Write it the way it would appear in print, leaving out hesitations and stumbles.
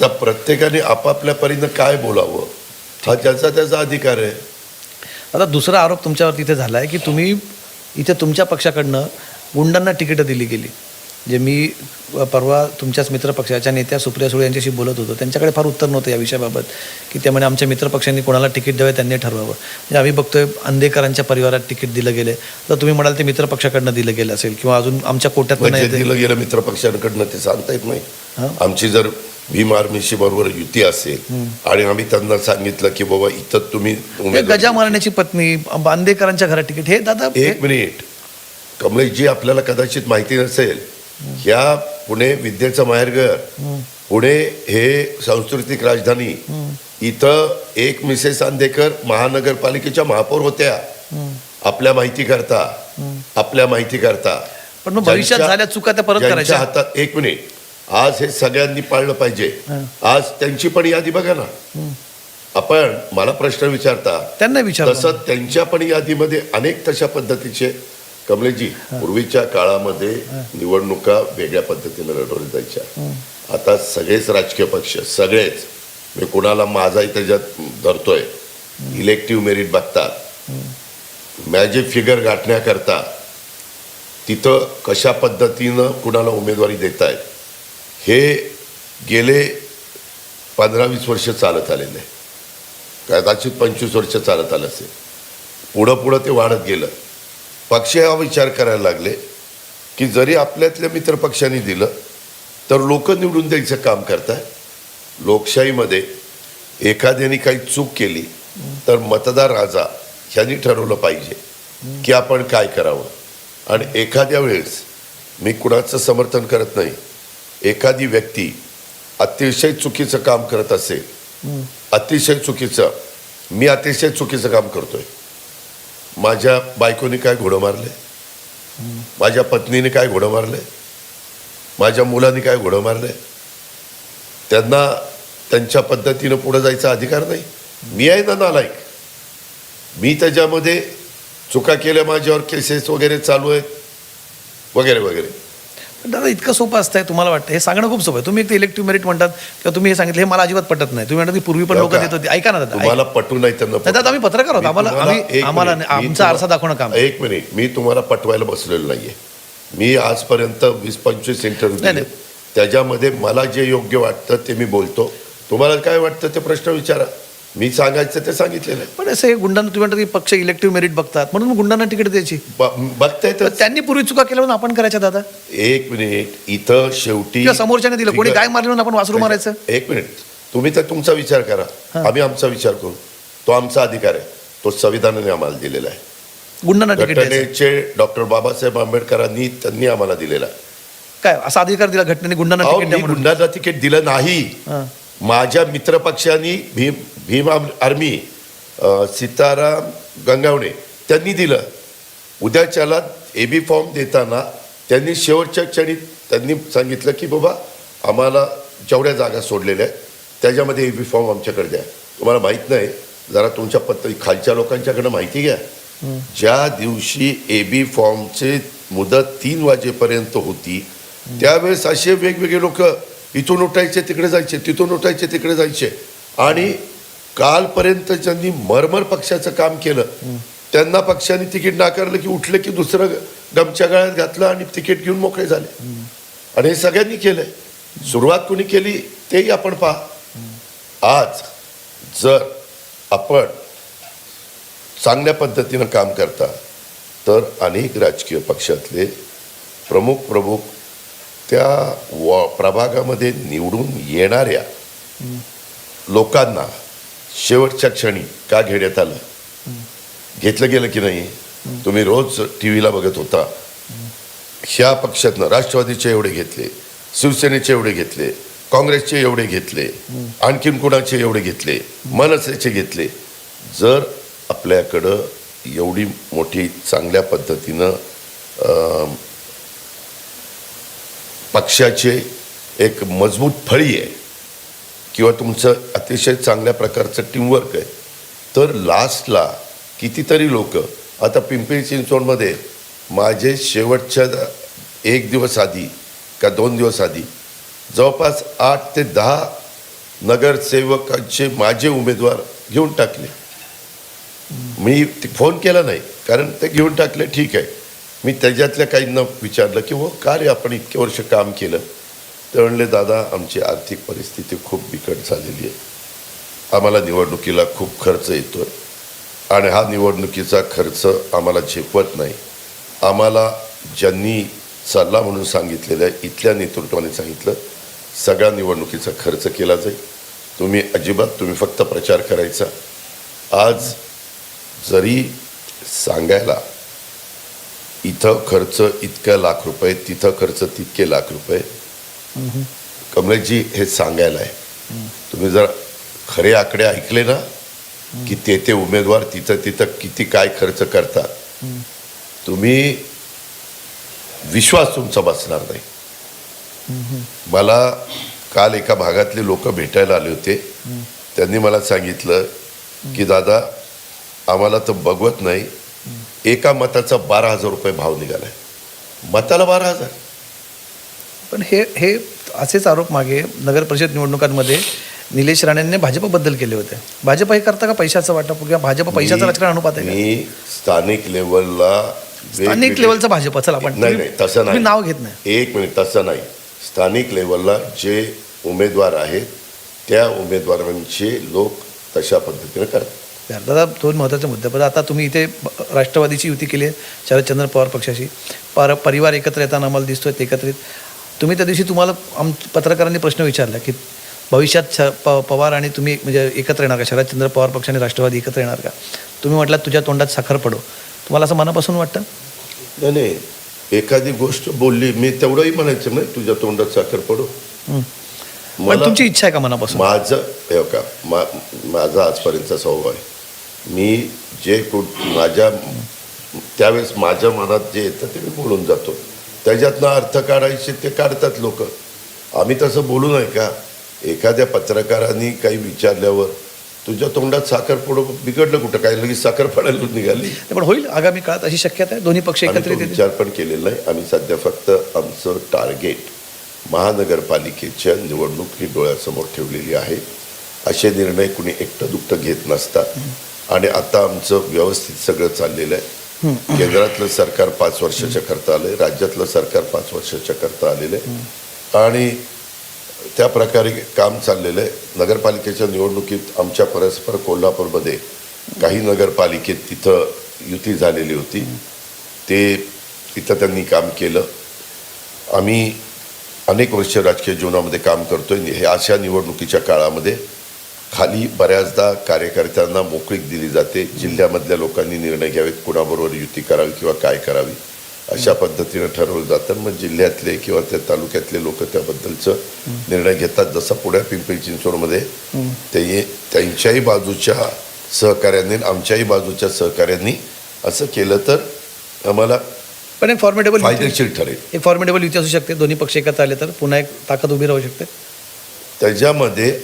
तर प्रत्येकाने आपापल्या परीनं काय बोलावं हा ज्याचा त्याचा अधिकार आहे. आता दुसरा आरोप तुमच्यावरती इथे झाला आहे की तुम्ही इथे तुमच्या पक्षाकडनं गुंडांना तिकीटं दिली गेली. जे मी परवा तुमच्याच मित्रपक्षाच्या नेत्या सुप्रिया सुळे यांच्याशी बोलत होतो, त्यांच्याकडे फार उत्तर नव्हतं या विषयाबाबत की ते म्हणे आमच्या मित्रपक्षांनी कोणाला तिकीट द्यावे त्यांनी ठरवावं. म्हणजे आम्ही बघतोय अंधेकरांच्या परिवारात तिकीट दिलं गेलं, तर तुम्ही म्हणाल ते मित्रपक्षाकडनं दिलं गेलं असेल किंवा अजून आमच्या कोट्यात म्हणजे दिलं गेलं मित्रपक्षांकडनं ते सांगता येत नाही. आमची जर भीम आर्मीशी बरोबर युती असेल आणि आम्ही त्यांना सांगितलं की बाबा इथं तुम्ही गजा मारण्याची पत्नी अंधेकरांच्या घरात तिकीट, हे दादा एक मिनिट कमलेशजी, आपल्याला कदाचित माहिती नसेल, ह्या पुणे विद्येचं माहेरघर, पुणे हे सांस्कृतिक राजधानी, इथं एक मिसेस अंधेकर महानगरपालिकेच्या महापौर होत्या. आपल्या माहिती करता पण मग भविष्यात झाल्या चुका त्या परत करायच्या हातात. एक मिनिट, आज हे सगळ्यांनी पाळलं पाहिजे. आज त्यांची पण यादी बघा ना. आपण मला प्रश्न विचारता त्यांना विचार, तसं त्यांच्या पण यादीमध्ये अनेक तशा पद्धतीचे. कमलेशजी, पूर्वीच्या काळामध्ये निवडणुका वेगळ्या पद्धतीने लढवल्या जायच्या. आता सगळेच राजकीय पक्ष, सगळेच, मी कुणाला माझाही त्याच्यात धरतोय, इलेक्टिव्ह मेरिट बघतात. मॅजिक फिगर गाठण्याकरता तिथं कशा पद्धतीनं कुणाला उमेदवारी देत आहेत हे गेले 15-20 वर्ष चालत आलेलं आहे. कदाचित 25 वर्ष चालत आलं असेल. पुढं ते वाढत गेलं. पक्ष हा विचार करायला लागले की जरी आपल्यातल्या मित्रपक्षांनी दिलं तर लोक निवडून द्यायचं काम करताय. लोकशाहीमध्ये एखाद्याने काही चूक केली तर मतदार राजा ह्यांनी ठरवलं पाहिजे की आपण काय करावं. आणि एखाद्या वेळेस मी कुणाचं समर्थन करत नाही, एखादी व्यक्ती अतिशय चुकीचं काम करत असेल, अतिशय चुकीचं, मी अतिशय चुकीचं काम करतोय, माझ्या बायकोने काय घोडं मारले, माझ्या पत्नीने काय घोडं मारले, माझ्या मुलांनी काय घोडं मारले, त्यांना त्यांच्या पद्धतीनं पुढे जायचा अधिकार नाही. मी आहे ना नालायक, मी त्याच्यामध्ये चुका केल्या, माझ्यावर केसेस वगैरे चालू आहेत वगैरे वगैरे. दादा इतकं सोपं असतंय तुम्हाला वाटतं? हे सांगणं खूप सोपं आहे. तुम्ही एक इलेक्टिव्ह मेरिट म्हणतात किंवा तुम्ही हे सांगितलं, हे मला अजिबात पटत नाही. तुम्ही म्हणतात की पूर्वी पण लोक देत होते. ऐका ना दादा, तुम्हाला पटू नाही त्यांना. दादा आम्ही पत्रकार आहोत, आम्हाला आमचा आरसा दाखवणं काम. एक मिनिट, मी तुम्हाला पटवायला बसलेलो नाहीये. मी आजपर्यंत 20-25 इंटरव्ह्यू दिले, त्याच्यामध्ये मला जे योग्य वाटतं ते मी बोलतो. तुम्हाला काय वाटतं ते प्रश्न विचारा, मी सांगायचं ते सांगितलेलं आहे. पण असं हे गुंडांना तुम्ही म्हणतात की पक्ष इलेक्टिव्ह मेरिट बघतात म्हणून गुंडांना तिकीट द्यायची, बघताय तर त्यांनी पूर्वी चुका केल्या म्हणून आपण करायच्या दादा. एक मिनिट, इथं शेवटी समोरच्याने दिलं, कोणी काय मारलं म्हणून आपण वासरू मारायचं. एक मिनिट, तुम्ही तर तुमचा विचार करा, आम्ही आमचा विचार करू. तो आमचा अधिकार आहे, तो संविधानाने आम्हाला दिलेला आहे. गुंडांना तिकीट घटनेचे डॉक्टर बाबासाहेब आंबेडकरांनी त्यांनी आम्हाला दिलेला. काय असा अधिकार दिला घटनेने गुंडांना तिकीट द्या म्हणून? गुंडांना तिकीट दिलं नाही. माझ्या मित्रपक्षांनी भीम आर्मी, सीताराम गंगावणे त्यांनी दिलं. उद्याच्याला एबी फॉर्म देताना त्यांनी शेवटच्या क्षणी त्यांनी सांगितलं की बाबा आम्हाला जेवढ्या जागा सोडलेल्या आहेत त्याच्यामध्ये एबी फॉर्म आमच्याकडे द्या. तुम्हाला माहीत नाही, जरा तुमच्या खालच्या लोकांच्याकडनं माहिती घ्या. ज्या दिवशी एबी फॉर्मचे मुदत 3 वाजेपर्यंत होती त्यावेळेस असे वेगवेगळे लोक इथून उठायचे तिकडे जायचे, तिथून उठायचे तिकडे जायचे. आणि कालपर्यंत ज्यांनी मरमर पक्षाचं काम केलं त्यांना पक्षाने तिकीट नाकारलं की उठलं की दुसरं गमच्या गळ्यात घातलं आणि तिकीट घेऊन मोकळे झाले. आणि हे सगळ्यांनी केलंय. सुरुवात कोणी केली तेही आपण पहा. आज जर आपण चांगल्या पद्धतीनं काम करता तर अनेक राजकीय पक्षातले प्रमुख त्या प्रभागामध्ये निवडून येणाऱ्या लोकांना शेवटच्या क्षणी का घेण्यात आलं, घेतलं गेलं की नाही. तुम्ही रोज टी व्हीला बघत होता, ह्या पक्षातनं राष्ट्रवादीचे एवढे घेतले, शिवसेनेचे एवढे घेतले, काँग्रेसचे एवढे घेतले, आणखीन कुणाचे एवढे घेतले, मनसेचे घेतले. जर आपल्याकडं एवढी मोठी चांगल्या पद्धतीनं पक्षाचे एक मजबूत फळी आहे किंवा तुमचं अतिशय चांगल्या प्रकारचं टीमवर्क आहे, तर लास्टला कितीतरी लोक, आता पिंपरी चिंचवडमध्ये माझे शेवटच्या 1 दिवस आधी का 2 दिवस आधी जवळपास 8 ते 10 नगरसेवकांचे माझे उमेदवार घेऊन टाकले. मी फोन केला नाही, कारण ते घेऊन टाकले. ठीक आहे, मी त्याच्यातल्या काहींना विचारलं की हो का रे आपण इतके वर्ष काम केलं. ते म्हणले दादा आमची आर्थिक परिस्थिती खूप बिकट झालेली आहे, आम्हाला निवडणुकीला खूप खर्च येतो आहे आणि हा निवडणुकीचा खर्च आम्हाला झेपत नाही. आम्हाला ज्यांनी सल्ला म्हणून सांगितलेलं आहे, इथल्या नेतृत्वाने सांगितलं सगळ्या निवडणुकीचा खर्च केला जाईल, तुम्ही फक्त प्रचार करायचा. आज जरी सांगायला इथं खर्च इतक्या लाख रुपये, तिथं खर्च तितके लाख रुपये, कमलेशजी हे सांगायला आहे. तुम्ही जर खरे आकडे ऐकले ना की ते उमेदवार तिथं किती काय खर्च करतात, तुम्ही विश्वास तुमचा बसणार नाही. मला काल एका भागातले लोक भेटायला आले होते. त्यांनी मला सांगितलं की दादा आम्हाला तर बघवत नाही, एका मताचा 12,000 रुपये भाव निघालाय, मताला 12,000. पण हे असेच आरोप मागे नगर परिषद निवडणुकांमध्ये निलेश राणेंनी भाजपबद्दल केले होते. भाजप हे करता का पैशाचं वाटप किंवा भाजप पैशाचं राजकारण अनुपात आहे का? मी स्थानिक लेवलला स्थानिक लेवलचा भाजप असेल आपण नाही तसं नाही, नाव घेत नाही. एक मिनिट, तसं नाही. स्थानिक लेवलला जे उमेदवार आहेत त्या उमेदवारांचे लोक तशा पद्धतीने करतात. दादा दोन महत्त्वाचे मुद्दे. पण आता तुम्ही इथे राष्ट्रवादीची युती केली आहे शरदचंद्र पवार पक्षाशी. परिवार एकत्र येताना आम्हाला दिसतोय एकत्रित. तुम्ही त्या दिवशी तुम्हाला पत्रकारांनी प्रश्न विचारला की भविष्यात पवार आणि तुम्ही म्हणजे एकत्र येणार का, शरदचंद्र पवार पक्ष आणि राष्ट्रवादी एकत्र येणार का? तुम्ही म्हटलात तुझ्या तोंडात साखर पडो. तुम्हाला असं मनापासून वाटतं? नाही, एखादी गोष्ट बोलली मी तेवढंही म्हणायचं नाही तुझ्या तोंडात साखर पडो. पण तुमची इच्छा आहे का मनापासून? माझा आजपर्यंतचा स्वभाव आहे, मी जे त्यावेळेस माझ्या मनात जे येतं ते मी बोलून जातो. त्याच्यातनं अर्थ काढायचे ते काढतात लोक. आम्ही तसं बोलू नये का? एखाद्या पत्रकारांनी काही विचारल्यावर तुझ्या तोंडात साखर पडो, बिघडलं कुठं काय, लगेच साखर पडायला निघाली. पण होईल आगामी काळात अशी शक्यता आहे? दोन्ही पक्ष एकत्रित येतील? विचार पण केलेला नाही. आम्ही सध्या फक्त आमचं टार्गेट महानगरपालिकेच्या निवडणूक ही डोळ्यासमोर ठेवलेली आहे. असे निर्णय कुणी एकटं दुकटं घेत नसतात आणि आता आमचं व्यवस्थित सगळं चाललेलं आहे. केंद्रातलं सरकार 5 वर्षाच्या करता आलंय, राज्यातलं सरकार 5 वर्षाच्या करता आलेलं आहे आणि त्या प्रकारे काम चाललेलं आहे. नगरपालिकेच्या निवडणुकीत आमच्या परस्पर कोल्हापूरमध्ये काही नगरपालिकेत तिथं युती झालेली होती, तिथं त्यांनी काम केलं. आम्ही अनेक वर्ष राजकीय जीवनामध्ये काम करतोय. हे अशा निवडणुकीच्या काळामध्ये खाली बऱ्याचदा कार्यकर्त्यांना मोकळीक दिली जाते. जिल्ह्यामधल्या लोकांनी निर्णय घ्यावेत कुणाबरोबर युती करावी किंवा काय करावी अशा पद्धतीनं ठरवलं जातं. मग जिल्ह्यातले किंवा त्या तालुक्यातले लोक त्याबद्दलचं निर्णय घेतात. जसं पुण्या पिंपरी चिंचवडमध्ये ते त्यांच्याही बाजूच्या सहकाऱ्यांनी आमच्याही बाजूच्या सहकाऱ्यांनी असं केलं तर आम्हाला पण एक फॉर्मेटेबल फायदेशीर ठरेल. एक फॉर्मेटेबल युती असू शकते. दोन्ही पक्ष एकत्र आले तर पुन्हा एक ताकद उभी राहू शकते. त्याच्यामध्ये